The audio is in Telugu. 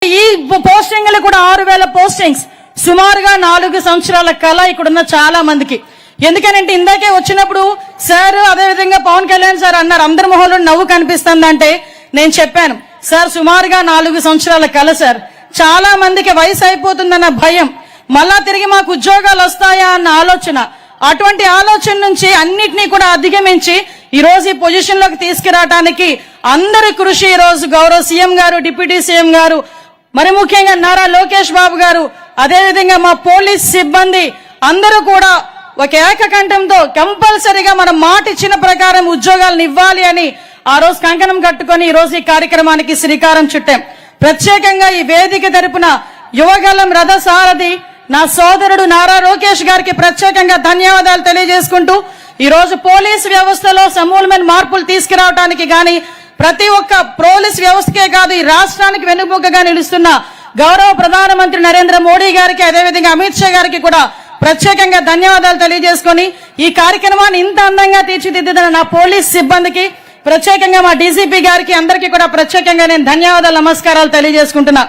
ఈ పోస్టింగ్లు కూడా 6000 పోస్టింగ్స్, సుమారుగా 4 సంవత్సరాల కళ ఇక్కడున్న చాలా మందికి. ఎందుకనంటే ఇందాకే వచ్చినప్పుడు సార్ అదేవిధంగా పవన్ కళ్యాణ్ సార్ అన్నారు అందరి మొహంలో నవ్వు కనిపిస్తుందంటే నేను చెప్పాను సార్ సుమారుగా 4 సంవత్సరాల కళ సార్. చాలా మందికి వయసు అయిపోతుందన్న భయం, మళ్ళా తిరిగి మాకు ఉద్యోగాలు వస్తాయా అన్న ఆలోచన, అటువంటి ఆలోచన నుంచి అన్నిటినీ కూడా అధిగమించి ఈ రోజు ఈ పొజిషన్ లోకి తీసుకురావడానికి అందరి కృషి, ఈ రోజు గౌరవ సీఎం గారు, డిప్యూటీ సీఎం గారు, మరి ముఖ్యంగా నారా లోకేష్ బాబు గారు, అదేవిధంగా మా పోలీస్ సిబ్బంది అందరూ కూడా ఒక ఏకకంఠంతో కంపల్సరీగా మనం మాట ఇచ్చిన ప్రకారం ఉద్యోగాలను ఇవ్వాలి అని ఆ రోజు కంకణం కట్టుకొని ఈ రోజు ఈ కార్యక్రమానికి శ్రీకారం చుట్టాం. ప్రత్యేకంగా ఈ వేదిక తరపున యువగలం రథ సారథి నా సోదరుడు నారా లోకేష్ గారికి ప్రత్యేకంగా ధన్యవాదాలు తెలియజేసుకుంటూ ఈ రోజు పోలీస్ వ్యవస్థలో సమూలమైన మార్పులు తీసుకురావడానికి గాని, ప్రతి ఒక్క పోలీస్ వ్యవస్థకే కాదు ఈ రాష్ట్రానికి వెన్నుముకగా నిలుస్తున్న గౌరవ ప్రధానమంత్రి నరేంద్ర మోడీ గారికి, అదేవిధంగా అమిత్ షా గారికి కూడా ప్రత్యేకంగా ధన్యవాదాలు తెలియజేసుకొని ఈ కార్యక్రమాన్ని ఇంత అందంగా తీర్చిదిద్దిన నా పోలీస్ సిబ్బందికి, ప్రత్యేకంగా మా డీజీపీ గారికి అందరికీ కూడా ప్రత్యేకంగా నేను ధన్యవాదాలు, నమస్కారాలు తెలియజేసుకుంటున్నా.